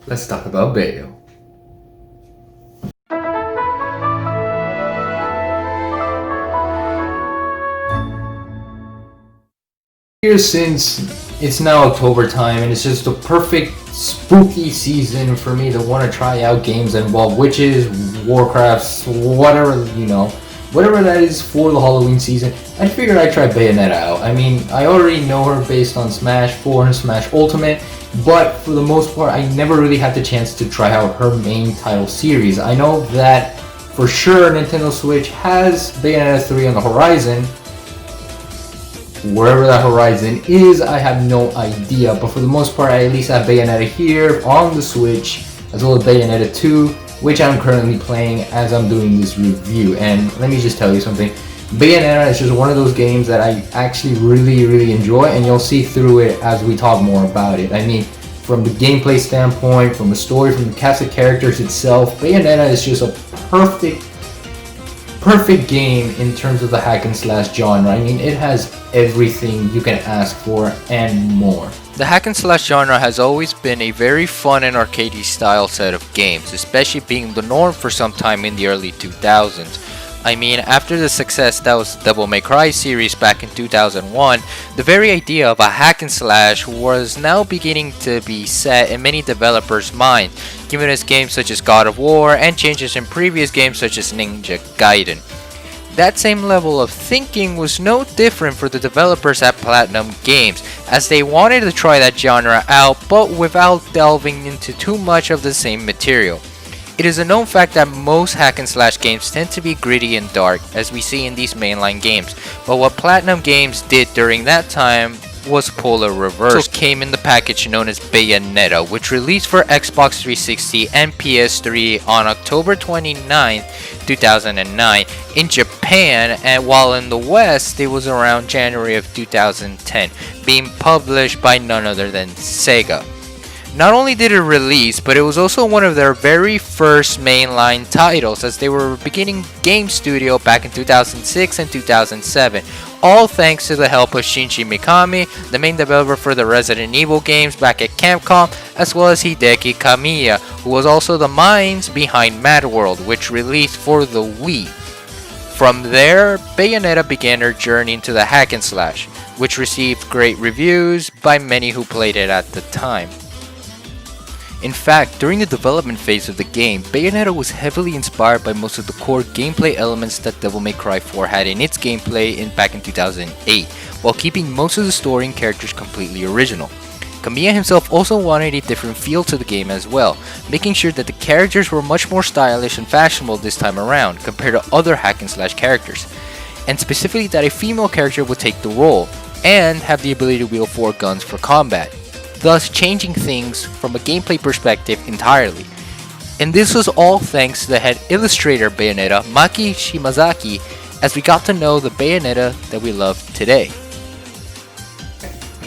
Let's talk about Bayo. Here, since it's now October time and it's just a perfect spooky season for me to want to try out games that involve witches, warcrafts, whatever that is for the Halloween season, I figured I'd try Bayonetta out. I mean, I already know her based on Smash 4 and Smash Ultimate, but for the most part, I never really had the chance to try out her main title series. I know that for sure Nintendo Switch has Bayonetta 3 on the horizon. Wherever that horizon is, I have no idea, but for the most part, I at least have Bayonetta here on the Switch, as well as Bayonetta 2, which I'm currently playing as I'm doing this review. And let me just tell you something, Bayonetta is just one of those games that I actually really enjoy, and you'll see through it as we talk more about it. I mean, from the gameplay standpoint, from the story, from the cast of characters itself, Bayonetta is just a perfect game in terms of the hack and slash genre. I mean, it has everything you can ask for and more. The hack and slash genre has always been a very fun and arcadey style set of games, especially being the norm for some time in the early 2000s. I mean, after the success that was Devil May Cry series back in 2001, the very idea of a hack and slash was now beginning to be set in many developers' minds, giving us games such as God of War and changes in previous games such as Ninja Gaiden. That same level of thinking was no different for the developers at Platinum Games, as they wanted to try that genre out but without delving into too much of the same material. It is a known fact that most hack and slash games tend to be gritty and dark, as we see in these mainline games, but what Platinum Games did during that time was polar reverse. So came in the package known as Bayonetta, which released for Xbox 360 and PS3 on October 29, 2009 in Japan, and while in the West it was around January of 2010, being published by none other than Sega. Not only did it release, but it was also one of their very first mainline titles, as they were beginning game studio back in 2006 and 2007, all thanks to the help of Shinji Mikami, the main developer for the Resident Evil games back at Capcom, as well as Hideki Kamiya, who was also the minds behind Mad World, which released for the Wii. From there, Bayonetta began her journey into the hack and slash, which received great reviews by many who played it at the time. In fact, during the development phase of the game, Bayonetta was heavily inspired by most of the core gameplay elements that Devil May Cry 4 had in its gameplay back in 2008, while keeping most of the story and characters completely original. Kamiya himself also wanted a different feel to the game as well, making sure that the characters were much more stylish and fashionable this time around compared to other hack and slash characters, and specifically that a female character would take the role and have the ability to wield 4 guns for combat, thus changing things from a gameplay perspective entirely. And this was all thanks to the head illustrator Bayonetta, Maki Shimazaki, as we got to know the Bayonetta that we love today.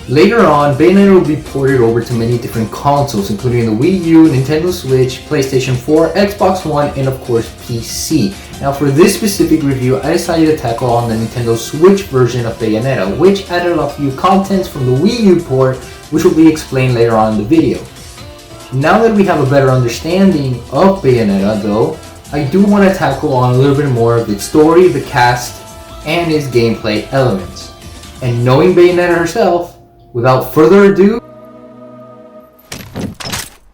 Later on, Bayonetta will be ported over to many different consoles, including the Wii U, Nintendo Switch, PlayStation 4, Xbox One, and of course PC. Now for this specific review, I decided to tackle on the Nintendo Switch version of Bayonetta, which added a few contents from the Wii U port, which will be explained later on in the video. Now that we have a better understanding of Bayonetta though, I do want to tackle on a little bit more of its story, the cast, and its gameplay elements. And knowing Bayonetta herself, without further ado,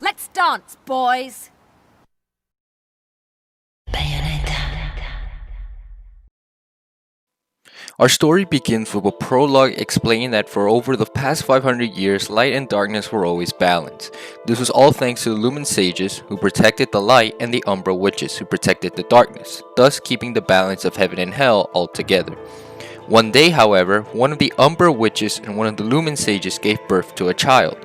let's dance, boys! Our story begins with a prologue explaining that for over the past 500 years, light and darkness were always balanced. This was all thanks to the Lumen Sages, who protected the light, and the Umbra Witches, who protected the darkness, thus keeping the balance of heaven and hell all together. One day, however, one of the Umbra Witches and one of the Lumen Sages gave birth to a child,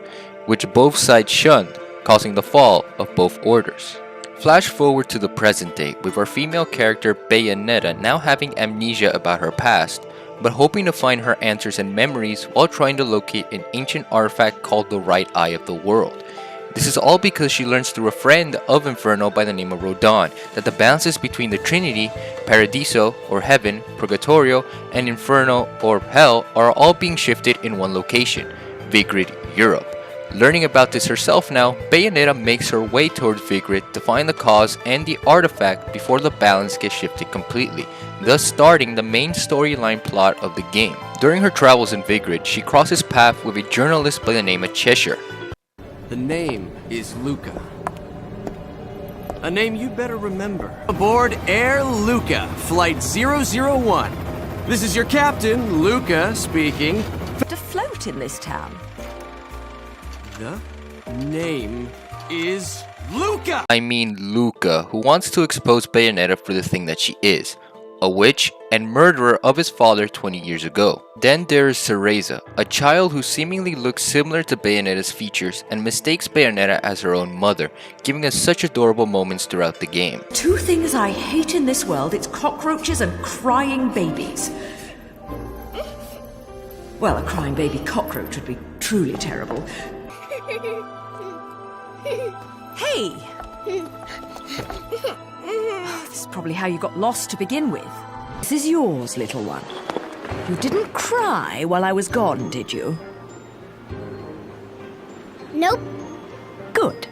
which both sides shunned, causing the fall of both orders. Flash forward to the present day, with our female character Bayonetta now having amnesia about her past, but hoping to find her answers and memories while trying to locate an ancient artifact called the Right Eye of the World. This is all because she learns through a friend of Inferno by the name of Rodon that the balances between the Trinity, Paradiso or Heaven, Purgatorio, and Inferno or Hell are all being shifted in one location, Vigrid, Europe. Learning about this herself now, Bayonetta makes her way towards Vigrid to find the cause and the artifact before the balance gets shifted completely, thus starting the main storyline plot of the game. During her travels in Vigrid, she crosses paths with a journalist by the name of Cheshire. The name is Luca. A name you'd better remember. Aboard Air Luca, Flight 001. This is your captain, Luca, speaking. To float in this town. The name is Luca! I mean Luca, who wants to expose Bayonetta for the thing that she is, a witch and murderer of his father 20 years ago. Then there is Cereza, a child who seemingly looks similar to Bayonetta's features and mistakes Bayonetta as her own mother, giving us such adorable moments throughout the game. Two things I hate in this world, it's cockroaches and crying babies. Well, a crying baby cockroach would be truly terrible. Hey! This is probably how you got lost to begin with. This is yours, little one. You didn't cry while I was gone, did you? Nope. Good.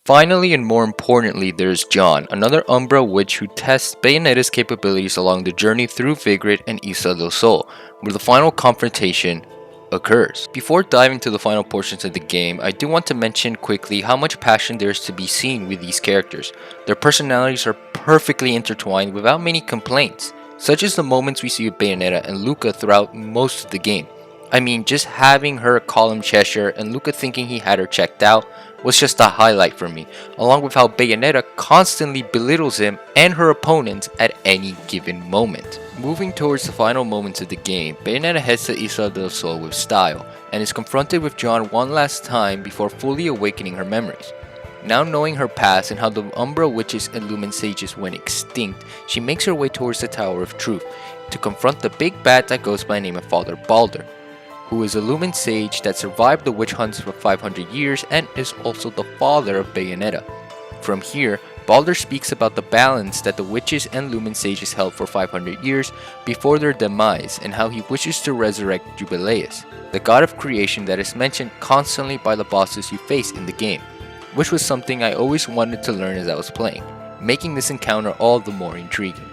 Finally, and more importantly, there's John, another Umbra Witch who tests Bayonetta's capabilities along the journey through Vigrid and Isla del Sol, where the final confrontation occurs. Before diving to the final portions of the game, I do want to mention quickly how much passion there is to be seen with these characters. Their personalities are perfectly intertwined without many complaints, such as the moments we see with Bayonetta and Luca throughout most of the game. I mean, just having her call him Cheshire and Luca thinking he had her checked out was just a highlight for me, along with how Bayonetta constantly belittles him and her opponents at any given moment. Moving towards the final moments of the game, Bayonetta heads to Isla del Sol with style, and is confronted with John one last time before fully awakening her memories. Now knowing her past and how the Umbra Witches and Lumen Sages went extinct, she makes her way towards the Tower of Truth to confront the big bad that goes by the name of Father Balder, who is a Lumen Sage that survived the witch hunts for 500 years and is also the father of Bayonetta. From here, Balder speaks about the balance that the witches and Lumen Sages held for 500 years before their demise and how he wishes to resurrect Jubileus, the god of creation that is mentioned constantly by the bosses you face in the game, which was something I always wanted to learn as I was playing, making this encounter all the more intriguing.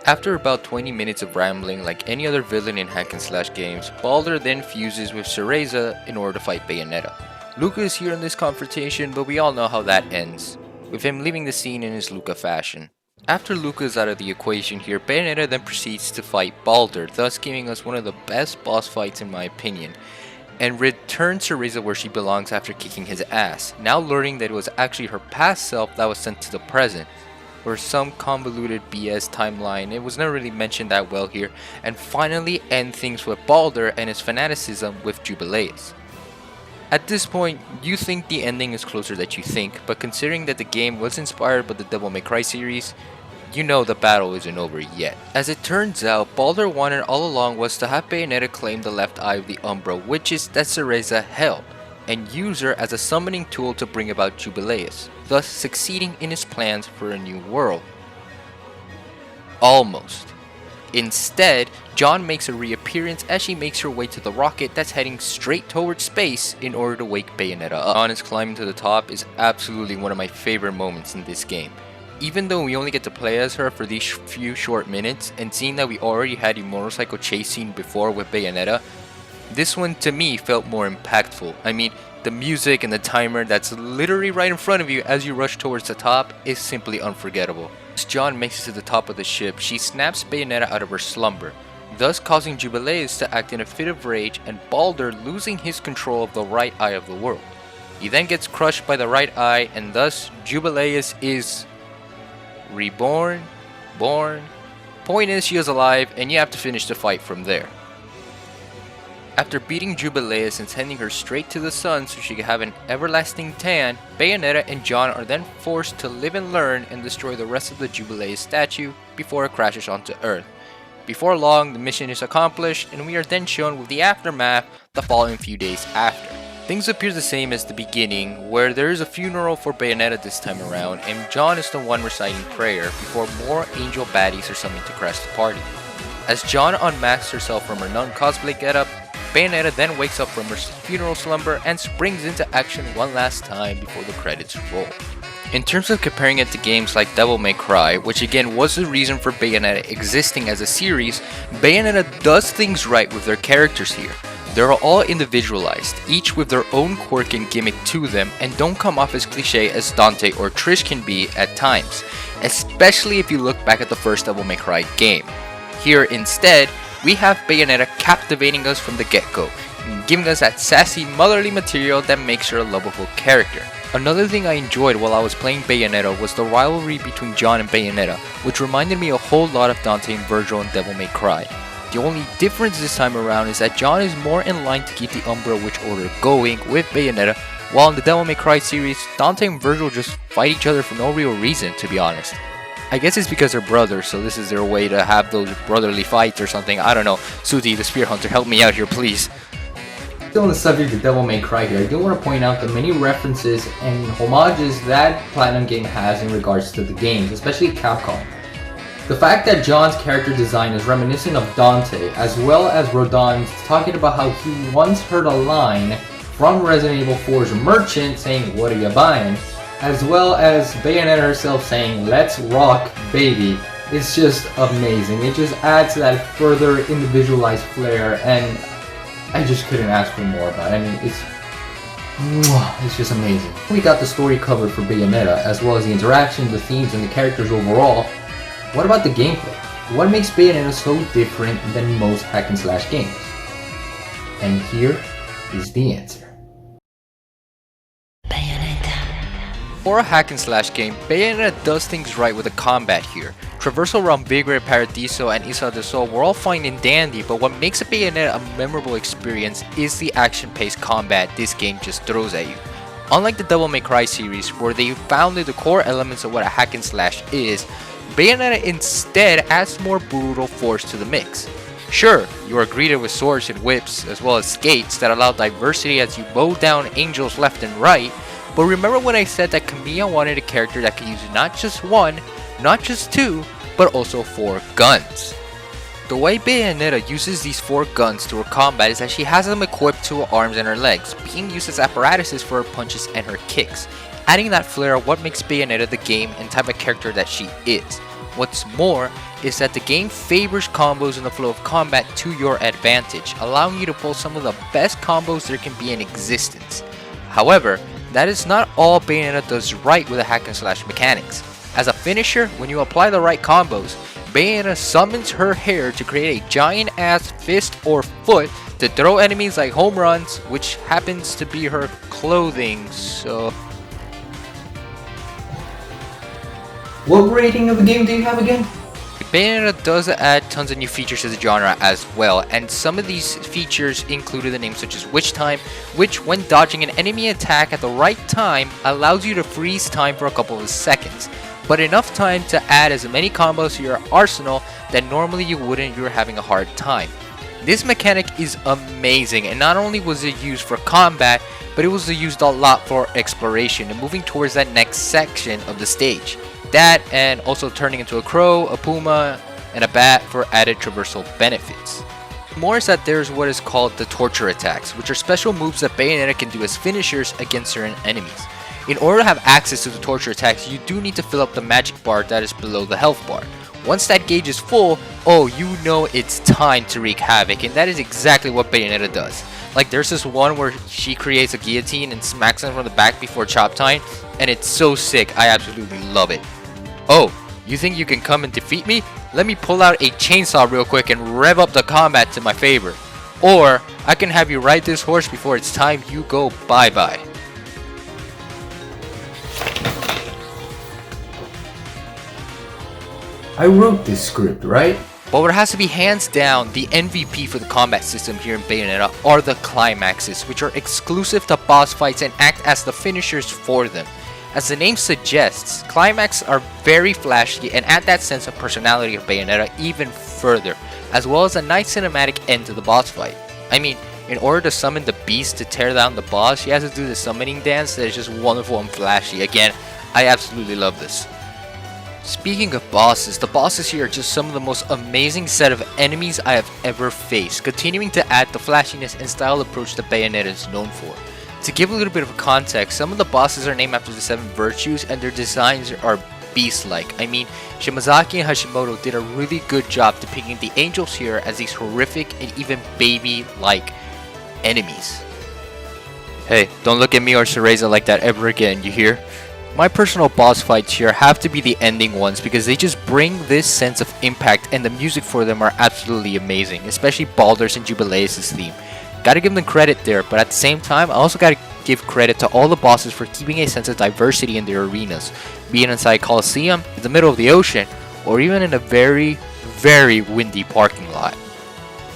After about 20 minutes of rambling like any other villain in hack and slash games, Balder then fuses with Cereza in order to fight Bayonetta. Luca is here in this confrontation, but we all know how that ends, with him leaving the scene in his Luca fashion. After Luca is out of the equation here, Bayonetta then proceeds to fight Balder, thus giving us one of the best boss fights in my opinion, and returns Cereza where she belongs after kicking his ass, now learning that it was actually her past self that was sent to the present, or some convoluted BS timeline. It was never really mentioned that well here, and finally end things with Balder and his fanaticism with Jubileus. At this point, you think the ending is closer than you think, but considering that the game was inspired by the Devil May Cry series, you know the battle isn't over yet. As it turns out, Balder wanted all along was to have Bayonetta claim the left eye of the Umbra Witches that Cereza held, and use her as a summoning tool to bring about Jubileus, thus succeeding in his plans for a new world. Almost. Instead, John makes a reappearance as she makes her way to the rocket that's heading straight towards space in order to wake Bayonetta up. John climbing to the top is absolutely one of my favorite moments in this game. Even though we only get to play as her for these few short minutes, and seeing that we already had a motorcycle chase scene before with Bayonetta, this one to me felt more impactful. I mean, the music and the timer that's literally right in front of you as you rush towards the top is simply unforgettable. As John makes it to the top of the ship, she snaps Bayonetta out of her slumber, thus causing Jubileus to act in a fit of rage and Balder losing his control of the right eye of the world. He then gets crushed by the right eye, and thus Jubileus is reborn, born. Point is, she is alive and you have to finish the fight from there. After beating Jubileus and sending her straight to the sun so she could have an everlasting tan, Bayonetta and John are then forced to live and learn and destroy the rest of the Jubileus statue before it crashes onto Earth. Before long, the mission is accomplished and we are then shown with the aftermath the following few days after. Things appear the same as the beginning, where there is a funeral for Bayonetta this time around and John is the one reciting prayer before more angel baddies are summoned to crash the party. As John unmasks herself from her nun cosplay getup, Bayonetta then wakes up from her funeral slumber and springs into action one last time before the credits roll. In terms of comparing it to games like Devil May Cry, which again was the reason for Bayonetta existing as a series, Bayonetta does things right with their characters here. They're all individualized, each with their own quirk and gimmick to them, and don't come off as cliche as Dante or Trish can be at times, especially if you look back at the first Devil May Cry game. Here instead, we have Bayonetta captivating us from the get-go, giving us that sassy motherly material that makes her a lovable character. Another thing I enjoyed while I was playing Bayonetta was the rivalry between John and Bayonetta, which reminded me a whole lot of Dante and Virgil in Devil May Cry. The only difference this time around is that John is more in line to keep the Umbra Witch order going with Bayonetta, while in the Devil May Cry series, Dante and Virgil just fight each other for no real reason, to be honest. I guess it's because they're brothers, so this is their way to have those brotherly fights or something. I don't know. Suti, the Spear Hunter, help me out here, please. Still on the subject of Devil May Cry here, I do want to point out the many references and homages that Platinum Game has in regards to the games, especially Capcom. The fact that John's character design is reminiscent of Dante, as well as Rodon's talking about how he once heard a line from Resident Evil 4's merchant saying, "What are you buying?" as well as Bayonetta herself saying, "Let's rock, baby." It's just amazing. It just adds that further individualized flair, and I just couldn't ask for more about it. I mean, it's just amazing. We got the story covered for Bayonetta, as well as the interaction, the themes, and the characters overall. What about the gameplay? What makes Bayonetta so different than most hack and slash games? And here is the answer. For a hack and slash game, Bayonetta does things right with the combat here. Traversal around Vigrid, Paradiso, and Isla del Sol were all fine and dandy, but what makes a Bayonetta a memorable experience is the action-paced combat this game just throws at you. Unlike the Devil May Cry series, where they founded the core elements of what a hack and slash is, Bayonetta instead adds more brutal force to the mix. Sure, you are greeted with swords and whips, as well as skates that allow diversity as you mow down angels left and right, but remember when I said that Kamiya wanted a character that could use not just one, not just two, but also 4 guns. The way Bayonetta uses these 4 guns to her combat is that she has them equipped to her arms and her legs, being used as apparatuses for her punches and her kicks, adding that flair of what makes Bayonetta the game and type of character that she is. What's more is that the game favors combos in the flow of combat to your advantage, allowing you to pull some of the best combos there can be in existence. However, that is not all Bayonetta does right with the hack and slash mechanics. As a finisher, when you apply the right combos, Bayonetta summons her hair to create a giant ass fist or foot to throw enemies like home runs, which happens to be her clothing, so... What rating of the game do you have again? Bayonetta does add tons of new features to the genre as well, and some of these features included the names such as Witch Time, which when dodging an enemy attack at the right time allows you to freeze time for a couple of seconds, but enough time to add as many combos to your arsenal that normally you wouldn't if you were having a hard time. This mechanic is amazing, and not only was it used for combat, but it was used a lot for exploration and moving towards that next section of the stage. That and also turning into a crow, a puma, and a bat for added traversal benefits. More is that there's what is called the torture attacks, which are special moves that Bayonetta can do as finishers against certain enemies. In order to have access to the torture attacks, you do need to fill up the magic bar that is below the health bar. Once that gauge is full, oh, you know it's time to wreak havoc, and that is exactly what Bayonetta does. Like, there's this one where she creates a guillotine and smacks them from the back before chop time, and it's so sick, I absolutely love it. Oh, you think you can come and defeat me? Let me pull out a chainsaw real quick and rev up the combat to my favor. Or, I can have you ride this horse before it's time you go bye-bye. I wrote this script, right? But what has to be hands down the MVP for the combat system here in Bayonetta are the climaxes, which are exclusive to boss fights and act as the finishers for them. As the name suggests, climax are very flashy and add that sense of personality of Bayonetta even further, as well as a nice cinematic end to the boss fight. I mean, in order to summon the beast to tear down the boss, she has to do the summoning dance that is just wonderful and flashy. Again, I absolutely love this. Speaking of bosses, the bosses here are just some of the most amazing set of enemies I have ever faced, continuing to add the flashiness and style approach that Bayonetta is known for. To give a little bit of context, some of the bosses are named after the 7 virtues and their designs are beast-like. I mean, Shimazaki and Hashimoto did a really good job depicting the angels here as these horrific and even baby-like enemies. Hey, don't look at me or Cereza like that ever again, you hear? My personal boss fights here have to be the ending ones because they just bring this sense of impact and the music for them are absolutely amazing, especially Baldur's and Jubileus' theme. Gotta give them credit there, but at the same time, I also gotta give credit to all the bosses for keeping a sense of diversity in their arenas, be it inside Coliseum, in the middle of the ocean, or even in a very, very windy parking lot.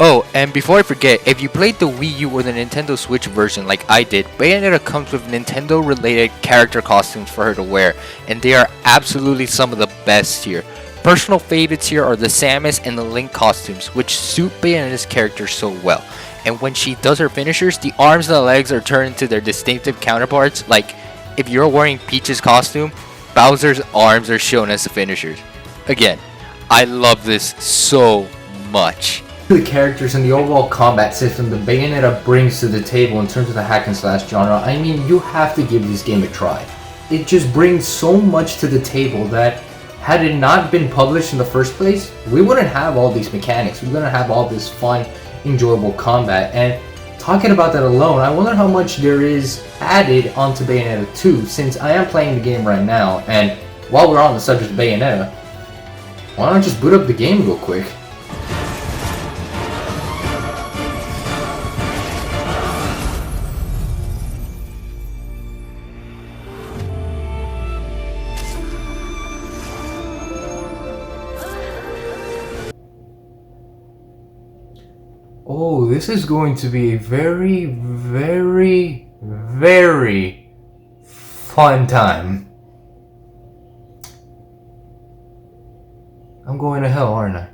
Oh, and before I forget, if you played the Wii U or the Nintendo Switch version like I did, Bayonetta comes with Nintendo related character costumes for her to wear, and they are absolutely some of the best here. Personal favorites here are the Samus and the Link costumes, which suit Bayonetta's character so well. And when she does her finishers, the arms and the legs are turned into their distinctive counterparts. Like, if you're wearing Peach's costume, Bowser's arms are shown as the finishers. Again, I love this so much. The characters and the overall combat system that Bayonetta brings to the table in terms of the hack and slash genre, I mean, you have to give this game a try. It just brings so much to the table that had it not been published in the first place, we wouldn't have all these mechanics, we wouldn't have all this fun, enjoyable combat. And talking about that alone, I wonder how much there is added onto Bayonetta 2, since I am playing the game right now, and while we're on the subject of Bayonetta, why don't I just boot up the game real quick? Oh, this is going to be a very, very, very fun time. I'm going to hell, aren't I?